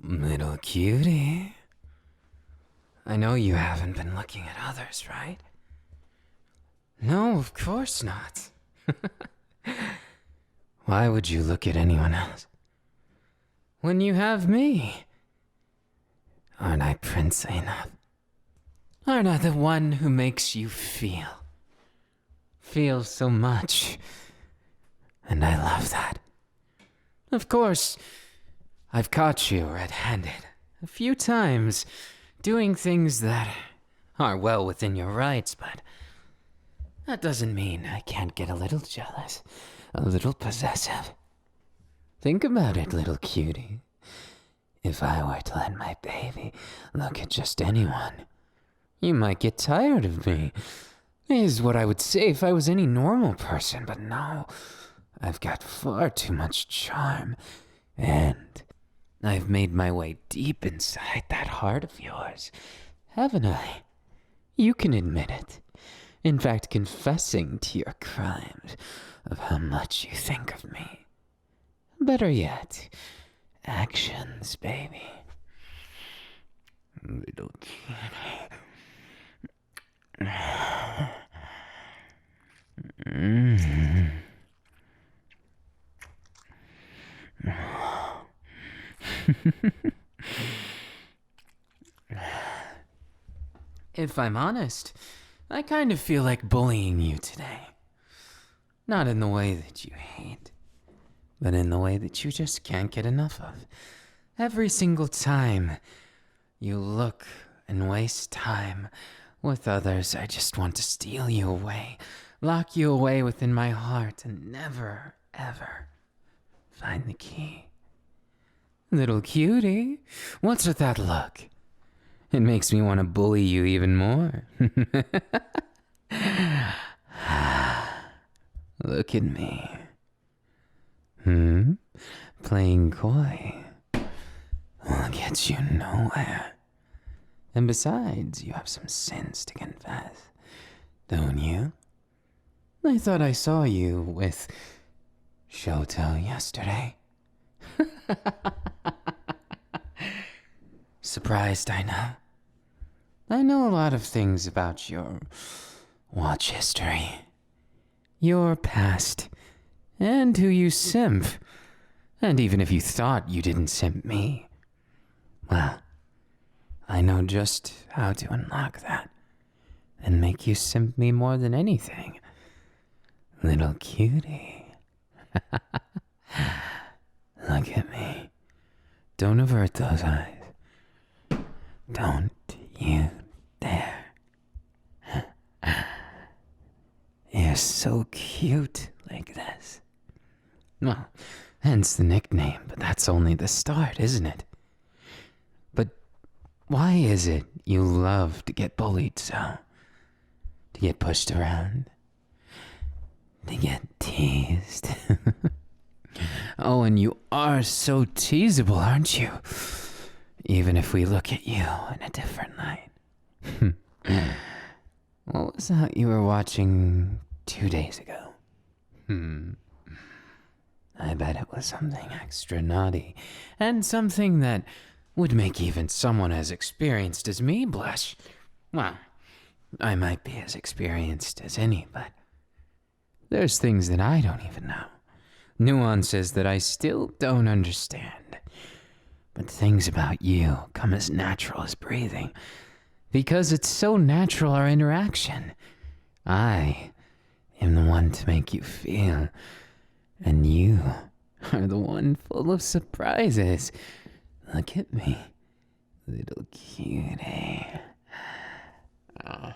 Little cutie. I know you haven't been looking at others, right? No, of course not. Why would you look at anyone else? When you have me. Aren't I princely enough? Aren't I the one who makes you feel? Feel so much. And I love that. Of course, I've caught you red-handed a few times, doing things that are well within your rights, but that doesn't mean I can't get a little jealous, a little possessive. Think about it, little cutie. If I were to let my baby look at just anyone, you might get tired of me, is what I would say if I was any normal person, but no, I've got far too much charm, and I've made my way deep inside that heart of yours, haven't I? You can admit it. In fact, confessing to your crimes of how much you think of me. Better yet, actions, baby. Little kitty. If I'm honest, I kind of feel like bullying you today. Not in the way that you hate, but in the way that you just can't get enough of. Every single time you look and waste time with others, I just want to steal you away, lock you away within my heart, and never, ever find the key. Little cutie, what's with that look? It makes me want to bully you even more. Look at me. Playing coy will get you nowhere. And besides, you have some sins to confess, don't you? I thought I saw you with Shoto yesterday. Surprised, I know. I know a lot of things about your watch history, your past, and who you simp. And even if you thought you didn't simp me, well, I know just how to unlock that and make you simp me more than anything. Little cutie. Look at me. Don't avert those eyes. Don't you dare. You're so cute like this. Well, hence the nickname, but that's only the start, isn't it? But why is it you love to get bullied so? To get pushed around? To get teased? Oh, and you are so teasable, aren't you? Even if we look at you in a different light. What was that you were watching 2 days ago? I bet it was something extra naughty, and something that would make even someone as experienced as me blush. Well, I might be as experienced as any, but there's things that I don't even know. Nuances that I still don't understand. But things about you come as natural as breathing. Because it's so natural, our interaction. I am the one to make you feel. And you are the one full of surprises. Look at me, little cutie. Oh.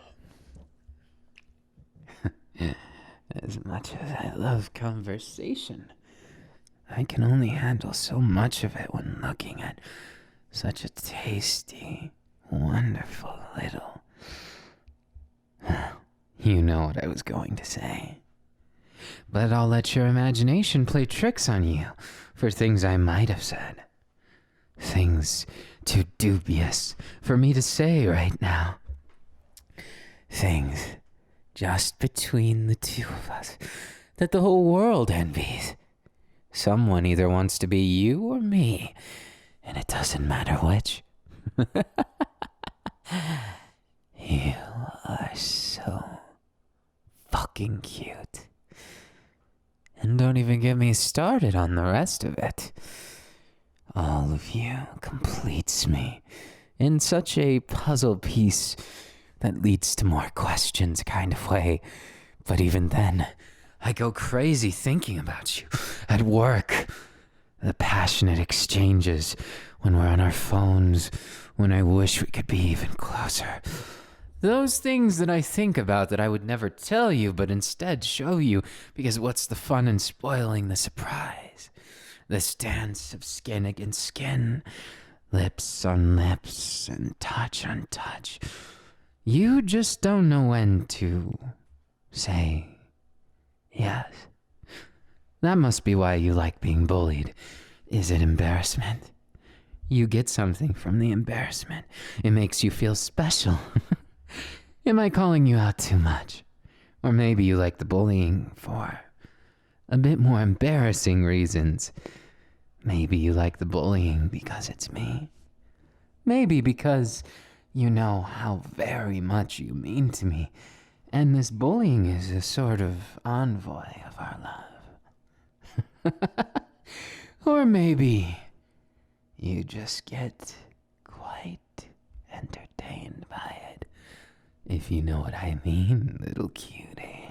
As much as I love conversation, I can only handle so much of it when looking at such a tasty, wonderful little... You know what I was going to say. But I'll let your imagination play tricks on you for things I might have said. Things too dubious for me to say right now. Things just between the two of us that the whole world envies. Someone either wants to be you or me, And it doesn't matter which. You are so fucking cute. And don't even get me started on the rest of it. All of you completes me in such a puzzle piece that leads to more questions kind of way. But even then, I go crazy thinking about you at work. The passionate exchanges when we're on our phones, when I wish we could be even closer. Those things that I think about that I would never tell you, but instead show you, because what's the fun in spoiling the surprise? This dance of skin against skin, lips on lips, and touch on touch. You just don't know when to say yes. That must be why you like being bullied. Is it embarrassment? You get something from the embarrassment. It makes you feel special. Am I calling you out too much? Or maybe you like the bullying for a bit more embarrassing reasons. Maybe you like the bullying because it's me. Maybe because you know how very much you mean to me, and this bullying is a sort of envoy of our love. Or maybe you just get quite entertained by it, if you know what I mean, little cutie.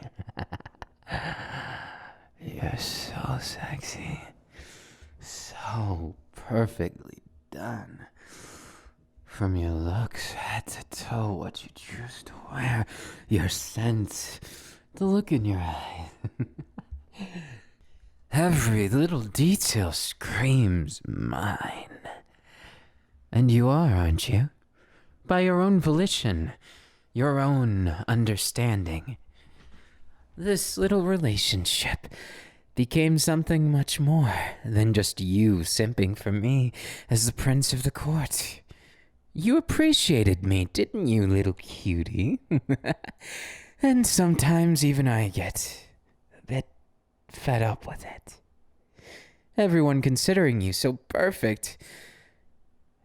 You're so sexy. So perfectly done. From your looks, head to toe, what you choose to wear, your scent, the look in your eyes. Every little detail screams mine. And you are, aren't you? By your own volition, your own understanding. This little relationship became something much more than just you simping for me as the prince of the court. You appreciated me, didn't you, little cutie? And sometimes even I get a bit fed up with it. Everyone considering you so perfect.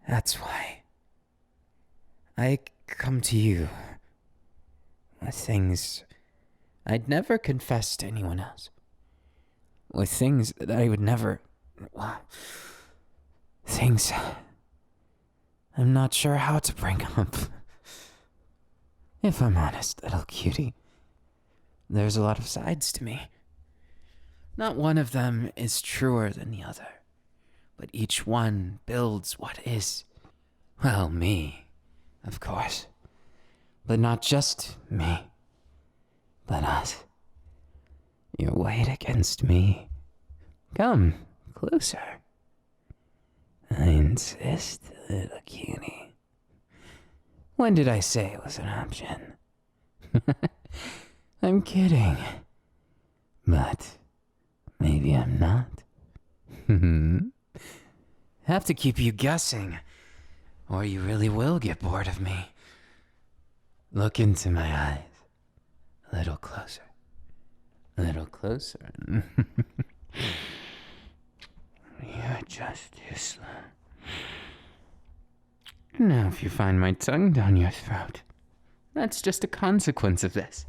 That's why I come to you with things I'd never confess to anyone else. With things that I would never... Well, things I'm not sure how to bring up. If I'm honest, little cutie, there's a lot of sides to me. Not one of them is truer than the other, but each one builds what is. Well, me, of course. But not just me, but us. Your weight against me. Come closer. I insist, little cutie. When did I say it was an option? I'm kidding. But maybe I'm not. Have to keep you guessing, or you really will get bored of me. Look into my eyes. A little closer. A little closer. You're just too slow. Now if you find my tongue down your throat, that's just a consequence of this.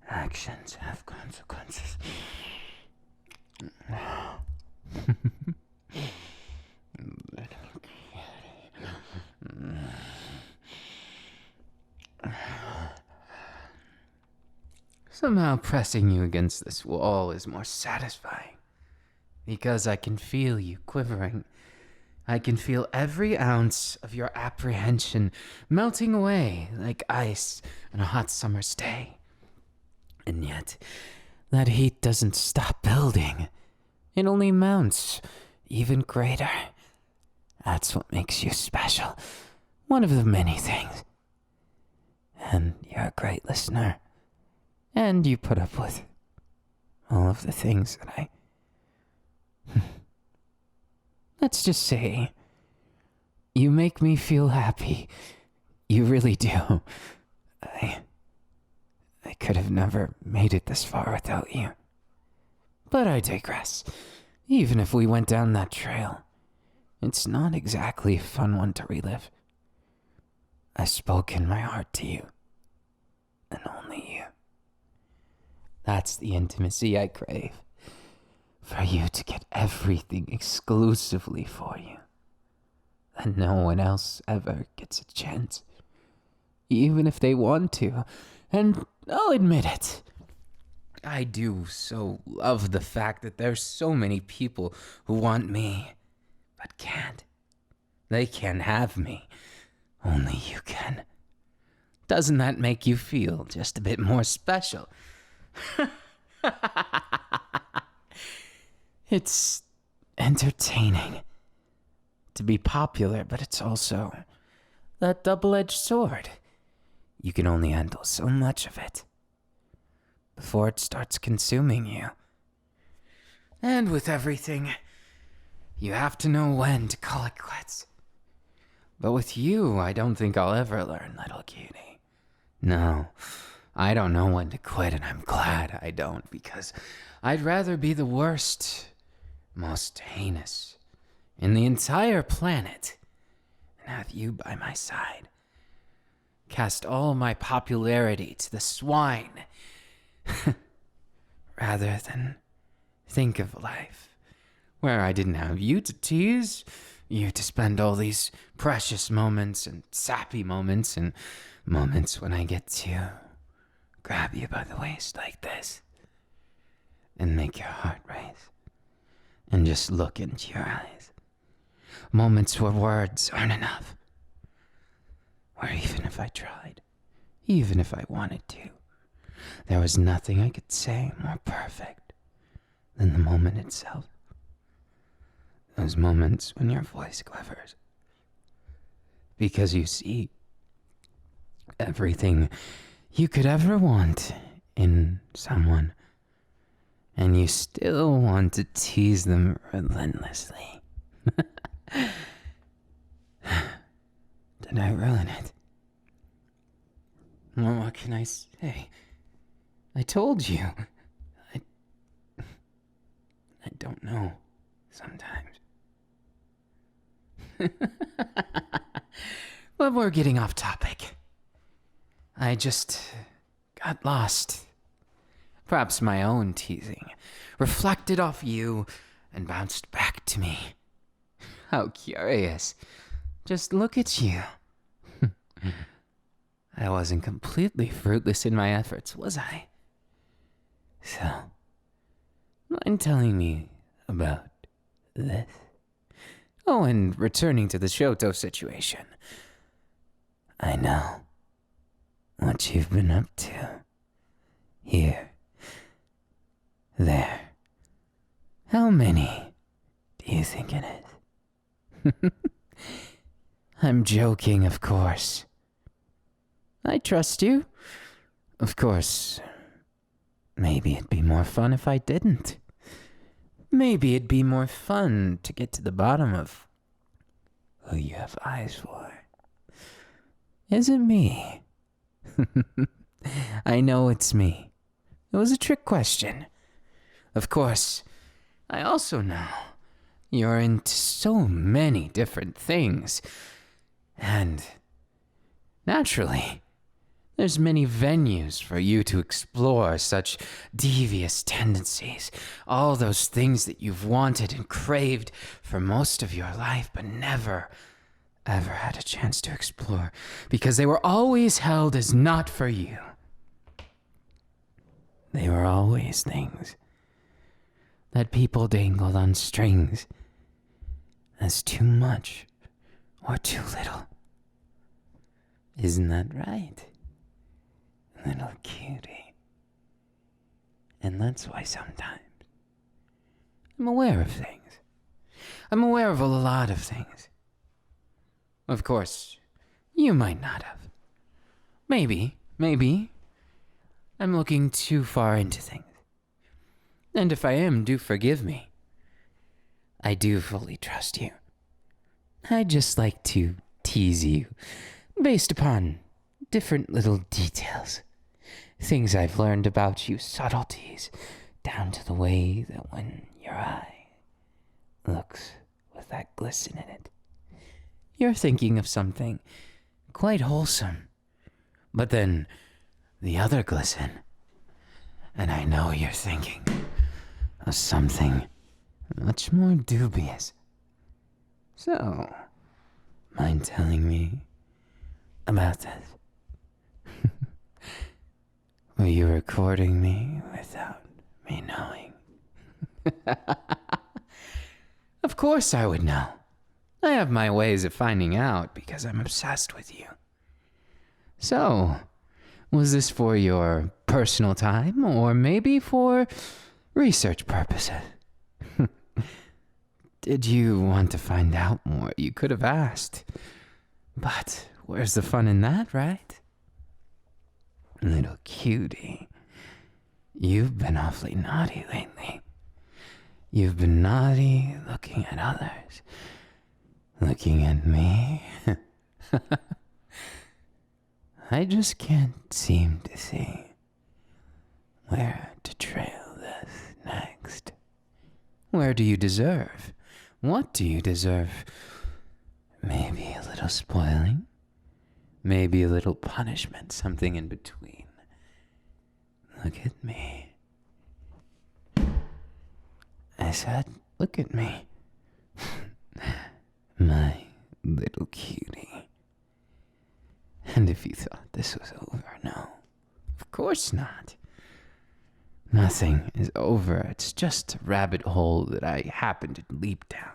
Actions have consequences. Somehow pressing you against this wall is more satisfying, because I can feel you quivering. I can feel every ounce of your apprehension melting away like ice on a hot summer's day. And yet, that heat doesn't stop building. It only mounts even greater. That's what makes you special. One of the many things. And you're a great listener. And you put up with all of the things that I... Let's just say, you make me feel happy. You really do. I could have never made it this far without you. But I digress. Even if we went down that trail, It's not exactly a fun one to relive. I spoke in my heart to you, and only you. That's the intimacy I crave. For you to get everything exclusively for you. And no one else ever gets a chance. Even if they want to. And I'll admit it. I do so love the fact that there's so many people who want me, but can't. They can't have me. Only you can. Doesn't that make you feel just a bit more special? It's entertaining to be popular, but it's also that double-edged sword. You can only handle so much of it before it starts consuming you. And with everything, you have to know when to call it quits. But with you, I don't think I'll ever learn, little cutie. No, I don't know when to quit, and I'm glad I don't, because I'd rather be the worst, most heinous in the entire planet and have you by my side. Cast all my popularity to the swine rather than think of a life where I didn't have you to tease, you to spend all these precious moments and sappy moments and moments when I get to grab you by the waist like this and make your heart race and just look into your eyes. Moments where words aren't enough. Where even if I tried, even if I wanted to, there was nothing I could say more perfect than the moment itself. Those moments when your voice quivers. Because you see, everything you could ever want in someone, and you still want to tease them relentlessly. Did I ruin it? Well, what can I say? I told you. I don't know sometimes. But we're getting off topic. I just got lost. Perhaps my own teasing reflected off you and bounced back to me. How curious. Just look at you. I wasn't completely fruitless in my efforts, was I? So, mind telling me about this? Oh, and returning to the Shoto situation. I know what you've been up to. Here. There. How many do you think it is? I'm joking, of course. I trust you. Of course. Maybe it'd be more fun if I didn't. Maybe it'd be more fun to get to the bottom of who you have eyes for. Is it me? I know it's me. It was a trick question. Of course, I also know you're into so many different things. And naturally, there's many venues for you to explore such devious tendencies. All those things that you've wanted and craved for most of your life, but never, ever had a chance to explore because they were always held as not for you. They were always things that people dangled on strings as too much or too little. Isn't that right? Little cutie. And that's why sometimes I'm aware of things. I'm aware of a lot of things. Of course, you might not have. Maybe I'm looking too far into things. And if I am, do forgive me. I do fully trust you. I just like to tease you based upon different little details. Things I've learned about you, subtleties, down to the way that when your eye looks with that glisten in it. You're thinking of something quite wholesome. But then the other glisten, and I know you're thinking of something much more dubious. So, mind telling me about this? Were you recording me without me knowing? Of course I would know. I have my ways of finding out because I'm obsessed with you. So, was this for your personal time or maybe for research purposes? Did you want to find out more? You could have asked. But where's the fun in that, right? Little cutie, you've been awfully naughty lately. You've been naughty looking at others. Looking at me. I just can't seem to see where to trail this next. Where do you deserve? What do you deserve? Maybe a little spoiling? Maybe a little punishment, something in between. Look at me. I said, look at me. My little cutie. And if you thought this was over, no. Of course not. Nothing is over. It's just a rabbit hole that I happened to leap down.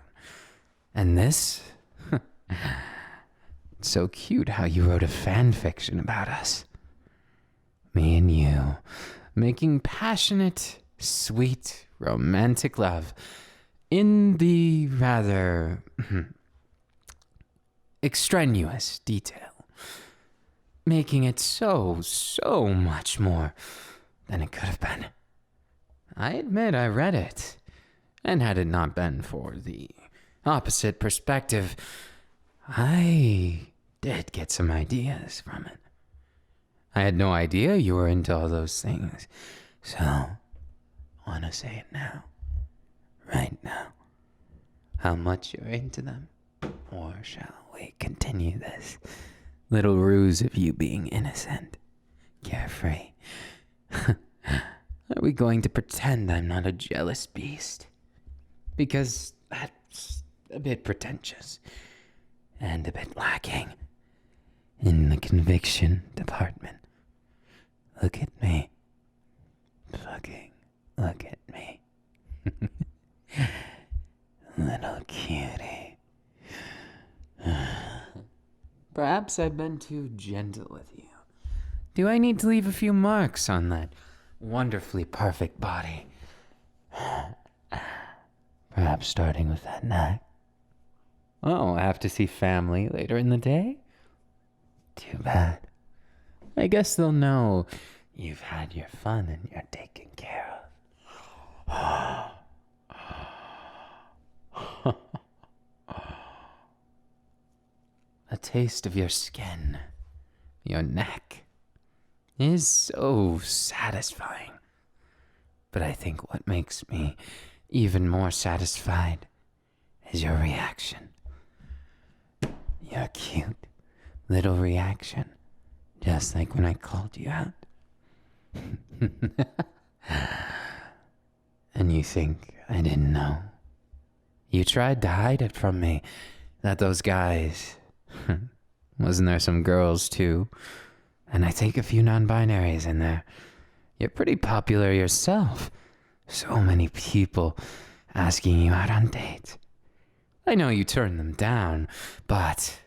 And this? It's so cute how you wrote a fan fiction about us. Me and you, making passionate, sweet, romantic love in the rather extraneous detail. Making it so much more than it could have been. I admit I read it, and had it not been for the opposite perspective, I did get some ideas from it. I had no idea you were into all those things, so wanna say it now, right now, how much you're into them, or shall we continue this little ruse of you being innocent, carefree? Are we going to pretend I'm not a jealous beast? Because that's a bit pretentious and a bit lacking in the conviction department. Look at me. Fucking look at me. Little cutie. Perhaps I've been too gentle with you. Do I need to leave a few marks on that wonderfully perfect body? Perhaps starting with that neck. Oh, I have to see family later in the day? Too bad. I guess they'll know you've had your fun and you're taken care of. A taste of your skin, your neck, is so satisfying. But I think what makes me even more satisfied is your reaction. Your cute little reaction, just like when I called you out. And you think I didn't know? You tried to hide it from me, that those guys... Wasn't there some girls too? And I think a few non-binaries in there. You're pretty popular yourself. So many people asking you out on dates. I know you turned them down, but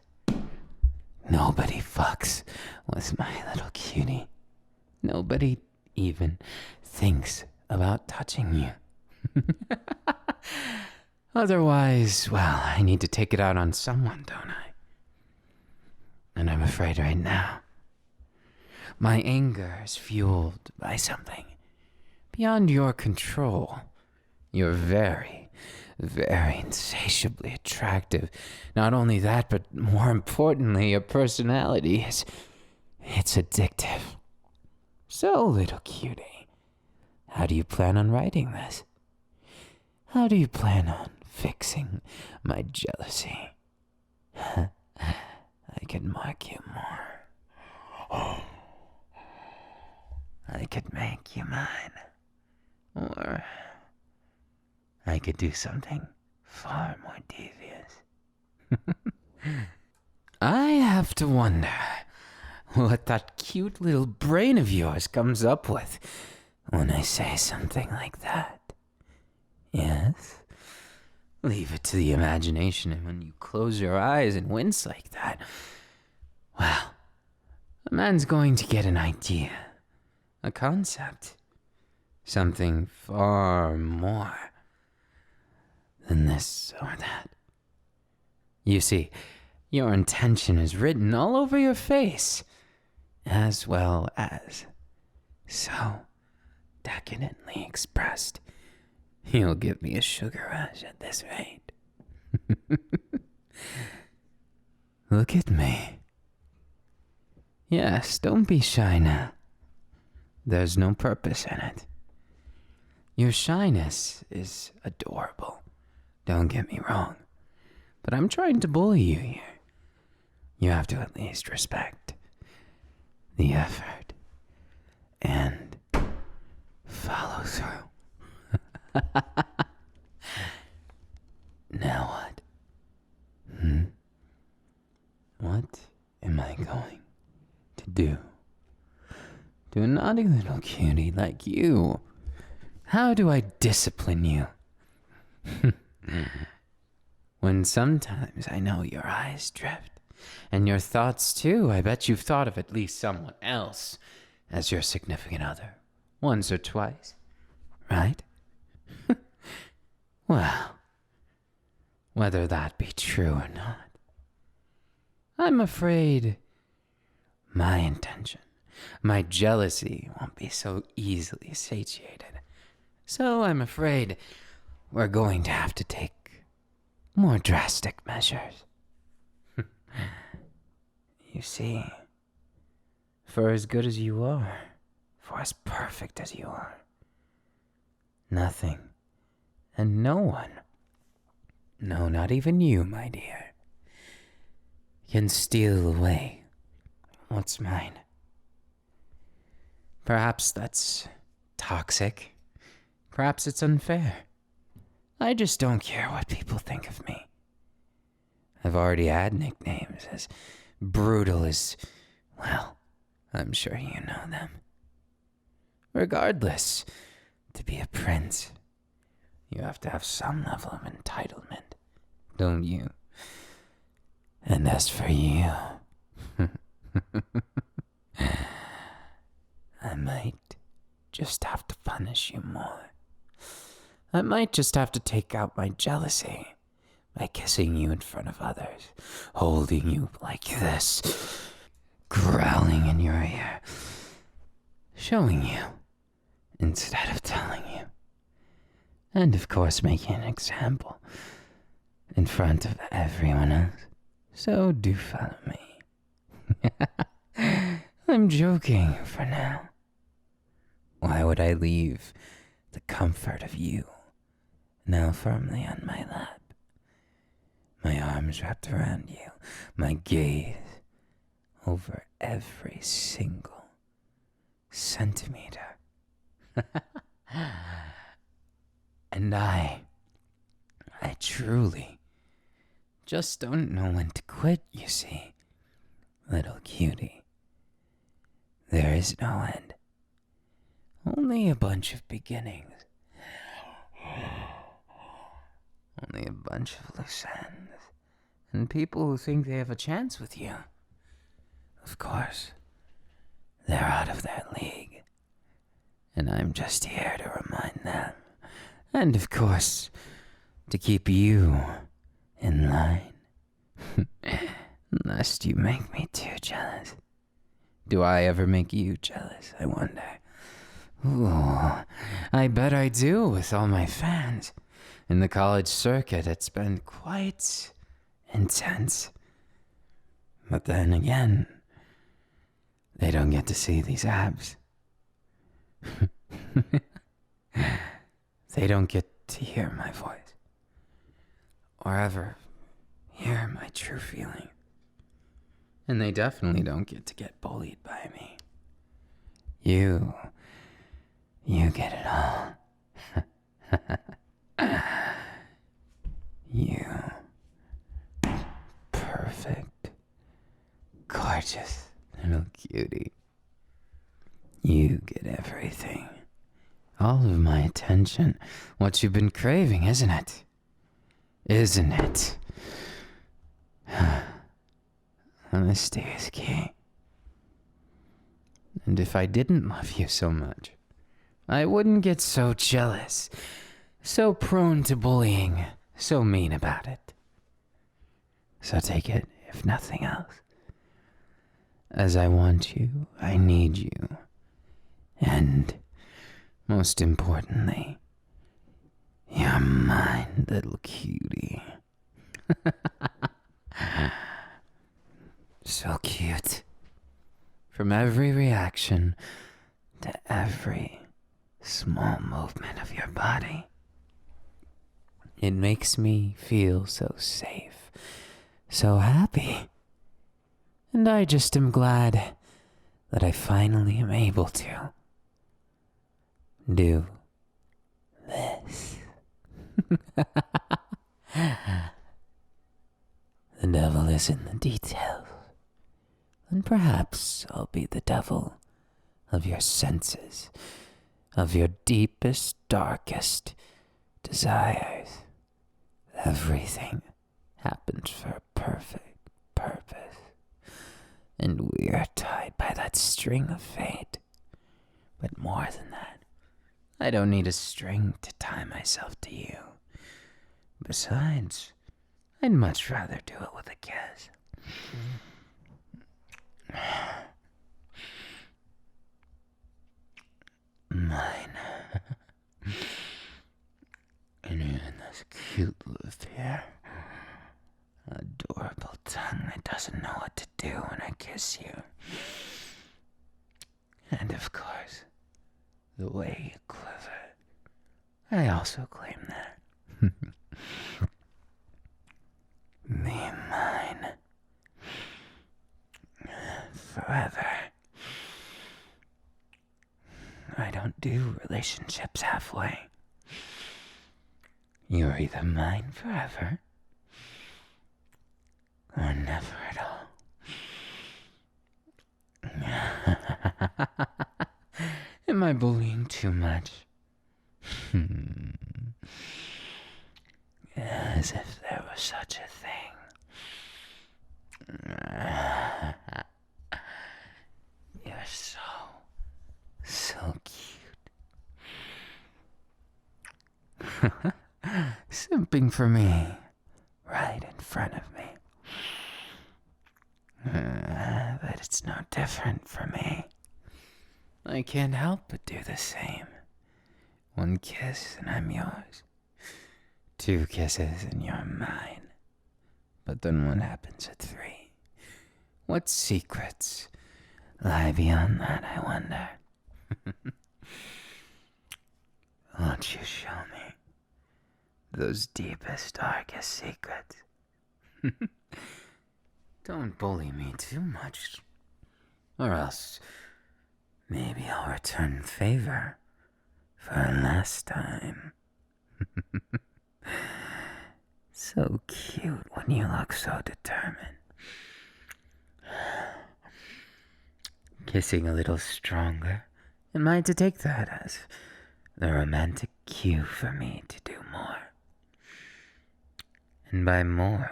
nobody fucks with my little cutie. Nobody even thinks about touching you. Otherwise, well, I need to take it out on someone, don't I? And I'm afraid right now, my anger is fueled by something beyond your control. You're very, very insatiably attractive. Not only that, but more importantly, your personality is... it's addictive. So, little cutie, how do you plan on writing this? How do you plan on fixing my jealousy. I could mark you more. I could make you mine. Or I could do something far more devious. I have to wonder what that cute little brain of yours comes up with when I say something like that. Yes? Leave it to the imagination, and when you close your eyes and wince like that, well, a man's going to get an idea, a concept, something far more than this or that. You see, your intention is written all over your face, as well as so decadently expressed. You'll give me a sugar rush at this rate. Look at me. Yes, don't be shy now. There's no purpose in it. Your shyness is adorable. Don't get me wrong. But I'm trying to bully you here. You have to at least respect the effort and follow through. Now what? What am I going to do to a naughty little cutie like you? How do I discipline you? When sometimes I know your eyes drift, and your thoughts too. I bet you've thought of at least someone else as your significant other, once or twice, right? Well, whether that be true or not, I'm afraid my intention, my jealousy won't be so easily satiated. So I'm afraid we're going to have to take more drastic measures. You see, for as good as you are, for as perfect as you are, nothing and no one, no, not even you, my dear, can steal away what's mine. Perhaps that's toxic. Perhaps it's unfair. I just don't care what people think of me. I've already had nicknames as brutal as, well, I'm sure you know them. Regardless, to be a prince, you have to have some level of entitlement, don't you? And as for you, I might just have to punish you more. I might just have to take out my jealousy by kissing you in front of others, holding you like this, growling in your ear, showing you instead of telling you, and of course making an example in front of everyone else. So do follow me. I'm joking for now. Why would I leave the comfort of you now firmly on my lap? My arms wrapped around you, my gaze over every single centimeter. And I truly just don't know when to quit, you see, little cutie. There is no end, only a bunch of beginnings. Only a bunch of loose ends, and people who think they have a chance with you. Of course, they're out of their league, and I'm just here to remind them, and of course, to keep you in line, lest you make me too jealous. Do I ever make you jealous, I wonder? Ooh, I bet I do with all my fans. In the college circuit, it's been quite intense. But then again, they don't get to see these abs. They don't get to hear my voice. or ever hear my true feeling. And they definitely don't get bullied by me. You get it all. You perfect, gorgeous little cutie. You get everything. All of my attention. What you've been craving, isn't it? Isn't it? Honesty is key. And if I didn't love you so much, I wouldn't get so jealous, so prone to bullying, so mean about it. So take it, if nothing else. As I want you, I need you. And, most importantly, you're mine, little cutie. So cute. From every reaction to every small movement of your body. It makes me feel so safe, so happy. And I just am glad that I finally am able to do this. The devil is in the details. And perhaps I'll be the devil of your senses, of your deepest, darkest desires. Everything happens for a perfect purpose. And we are tied by that string of fate. But more than that, I don't need a string to tie myself to you. Besides, I'd much rather do it with a kiss. Mine. And even this cute lip here. Adorable tongue that doesn't know what to do when I kiss you. And of course, the way you quiver. I also claim that. Be mine. Forever. I don't do relationships halfway. You're either mine forever, or never at all. Am I bullying too much? As if there was such a thing. You're so cute. Simping for me, right in front of me. But it's no different for me. I can't help but do the same. One kiss and I'm yours. 2 kisses and you're mine. But then what happens at 3? What secrets lie beyond that, I wonder? Won't you show me those deepest, darkest secrets? Don't bully me too much, or else maybe I'll return favor for a last time. So cute when you look so determined. Kissing a little stronger, am I to take that as the romantic cue for me to do more? And by more,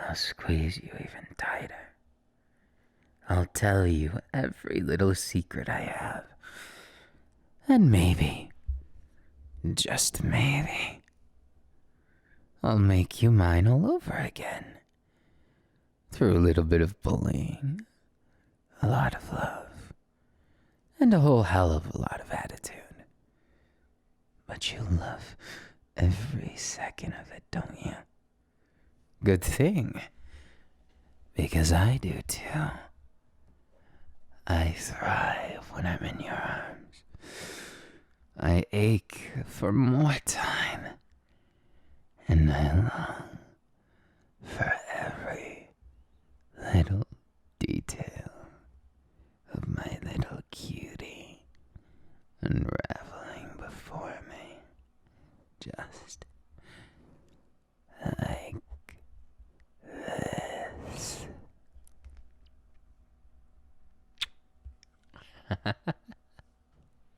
I'll squeeze you even tighter. I'll tell you every little secret I have. And maybe, just maybe, I'll make you mine all over again. Through a little bit of bullying, a lot of love, and a whole hell of a lot of attitude. But you love every second of it, don't you? Good thing, because I do too. I thrive when I'm in your arms. I ache for more time. And I long for every little detail of my little cutie unraveling before me, just like this.